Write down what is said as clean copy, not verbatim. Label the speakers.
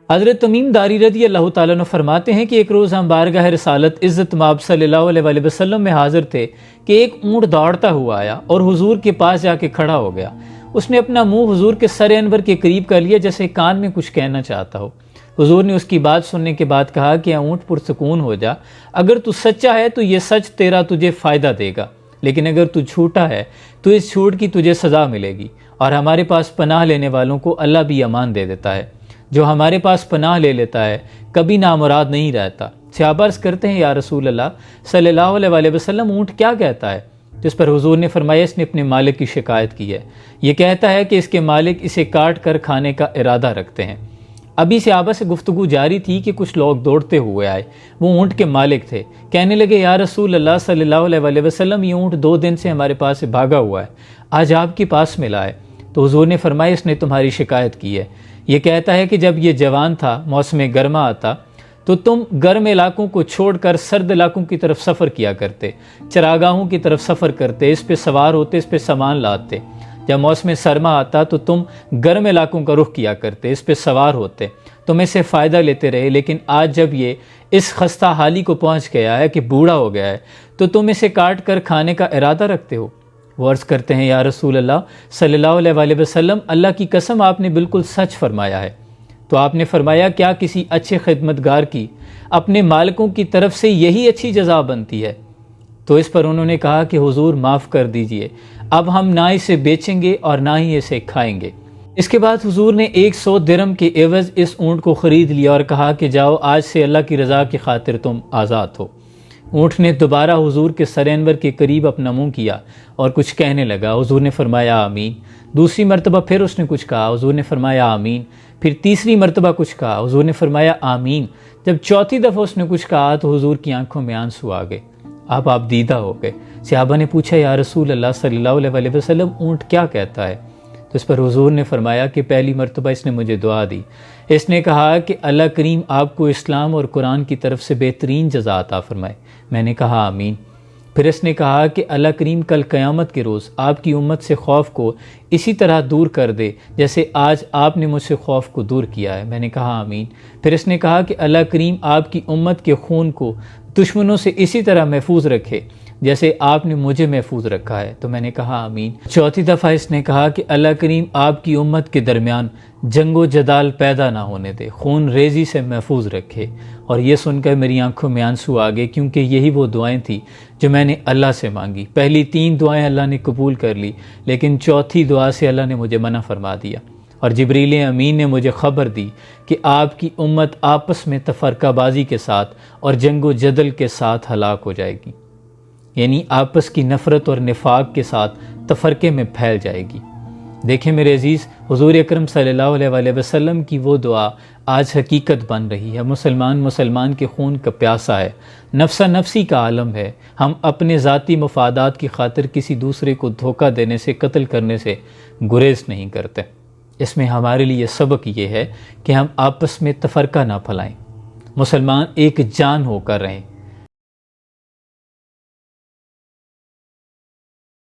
Speaker 1: حضرت تمیم داری رضی اللہ تعالیٰ عنہ فرماتے ہیں کہ ایک روز ہم بارگاہ رسالت عزت مآب صلی اللہ علیہ وآلہ وسلم میں حاضر تھے کہ ایک اونٹ دوڑتا ہوا آیا اور حضور کے پاس جا کے کھڑا ہو گیا۔ اس نے اپنا منہ حضور کے سر انور کے قریب کر لیا جیسے کان میں کچھ کہنا چاہتا ہو۔ حضور نے اس کی بات سننے کے بعد کہا کہ اونٹ پرسکون ہو جا، اگر تو سچا ہے تو یہ سچ تجھے فائدہ دے گا، لیکن اگر تو جھوٹا ہے تو اس جھوٹ کی تجھے سزا ملے گی، اور ہمارے پاس پناہ لینے والوں کو اللہ بھی امان دے دیتا ہے۔ جو ہمارے پاس پناہ لے لیتا ہے کبھی نامراد نہیں رہتا۔ صحابہ عرض کرتے ہیں یا رسول اللہ صلی اللہ علیہ وآلہ وسلم اونٹ کیا کہتا ہے؟ جس پر حضور نے فرمایا اس نے اپنے مالک کی شکایت کی ہے، یہ کہتا ہے کہ اس کے مالک اسے کاٹ کر کھانے کا ارادہ رکھتے ہیں۔ ابھی صحابہ سے گفتگو جاری تھی کہ کچھ لوگ دوڑتے ہوئے آئے، وہ اونٹ کے مالک تھے۔ کہنے لگے یا رسول اللہ صلی اللہ علیہ وآلہ وسلم یہ اونٹ 2 دن سے ہمارے پاس سے بھاگا ہوا ہے، آج آپ کے پاس ملا ہے۔ تو حضور نے فرمایا اس نے تمہاری شکایت کی ہے، یہ کہتا ہے کہ جب یہ جوان تھا موسم گرما آتا تو تم گرم علاقوں کو چھوڑ کر سرد علاقوں کی طرف سفر کیا کرتے، چراگاہوں کی طرف سفر کرتے، اس پہ سوار ہوتے، اس پہ سامان لاتے۔ جب موسم سرما آتا تو تم گرم علاقوں کا رخ کیا کرتے، اس پہ سوار ہوتے، تم اس سے فائدہ لیتے رہے، لیکن آج جب یہ اس خستہ حالی کو پہنچ گیا ہے کہ بوڑھا ہو گیا ہے تو تم اسے کاٹ کر کھانے کا ارادہ رکھتے ہو۔ وہ عرض کرتے ہیں یا رسول اللہ صلی اللہ علیہ وآلہ وسلم اللہ کی قسم آپ نے بالکل سچ فرمایا ہے۔ تو آپ نے فرمایا کیا کسی اچھے خدمتگار کی اپنے مالکوں کی طرف سے یہی اچھی جزا بنتی ہے؟ تو اس پر انہوں نے کہا کہ حضور معاف کر دیجئے، اب ہم نہ اسے بیچیں گے اور نہ ہی اسے کھائیں گے۔ اس کے بعد حضور نے 100 درہم کے عوض اس اونٹ کو خرید لیا اور کہا کہ جاؤ آج سے اللہ کی رضا کی خاطر تم آزاد ہو۔ اونٹ نے دوبارہ حضور کے سر انور کے قریب اپنا منہ کیا اور کچھ کہنے لگا، حضور نے فرمایا آمین۔ دوسری مرتبہ پھر اس نے کچھ کہا، حضور نے فرمایا آمین۔ پھر تیسری مرتبہ کچھ کہا، حضور نے فرمایا آمین۔ جب چوتھی دفعہ اس نے کچھ کہا تو حضور کی آنکھوں میں آنسو آ گئے، اب آپ دیدہ ہو گئے۔ صحابہ نے پوچھا یا رسول اللہ صلی اللہ علیہ وآلہ وسلم اونٹ کیا کہتا ہے؟ تو اس پر حضور نے فرمایا کہ پہلی مرتبہ اس نے مجھے دعا دی، اس نے کہا کہ اللہ کریم آپ کو اسلام اور قرآن کی طرف سے بہترین جزا عطا فرمائے۔ میں نے کہا آمین۔ پھر اس نے کہا کہ اللہ کریم کل قیامت کے روز آپ کی امت سے خوف کو اسی طرح دور کر دے جیسے آج آپ نے مجھ سے خوف کو دور کیا ہے۔ میں نے کہا آمین۔ پھر اس نے کہا کہ اللہ کریم آپ کی امت کے خون کو دشمنوں سے اسی طرح محفوظ رکھے جیسے آپ نے مجھے محفوظ رکھا ہے۔ تو میں نے کہا آمین۔ چوتھی دفعہ اس نے کہا کہ اللہ کریم آپ کی امت کے درمیان جنگ و جدال پیدا نہ ہونے دے، خون ریزی سے محفوظ رکھے۔ اور یہ سن کر میری آنکھوں میں آنسو آ گئے، کیونکہ یہی وہ دعائیں تھیں جو میں نے اللہ سے مانگی۔ پہلی 3 دعائیں اللہ نے قبول کر لی، لیکن چوتھی دعا سے اللہ نے مجھے منع فرما دیا، اور جبریل امین نے مجھے خبر دی کہ آپ کی امت آپس میں تفرقہ بازی کے ساتھ اور جنگ و جدل کے ساتھ ہلاک ہو جائے گی، یعنی آپس کی نفرت اور نفاق کے ساتھ تفرقے میں پھیل جائے گی۔ دیکھیں میرے عزیز، حضور اکرم صلی اللہ علیہ وآلہ وسلم کی وہ دعا آج حقیقت بن رہی ہے۔ مسلمان کے خون کا پیاسا ہے، نفسا نفسی کا عالم ہے۔ ہم اپنے ذاتی مفادات کی خاطر کسی دوسرے کو دھوکہ دینے سے، قتل کرنے سے گریز نہیں کرتے۔ اس میں ہمارے لیے سبق یہ ہے کہ ہم آپس میں تفرقہ نہ پھیلائیں، مسلمان ایک جان ہو کر رہیں۔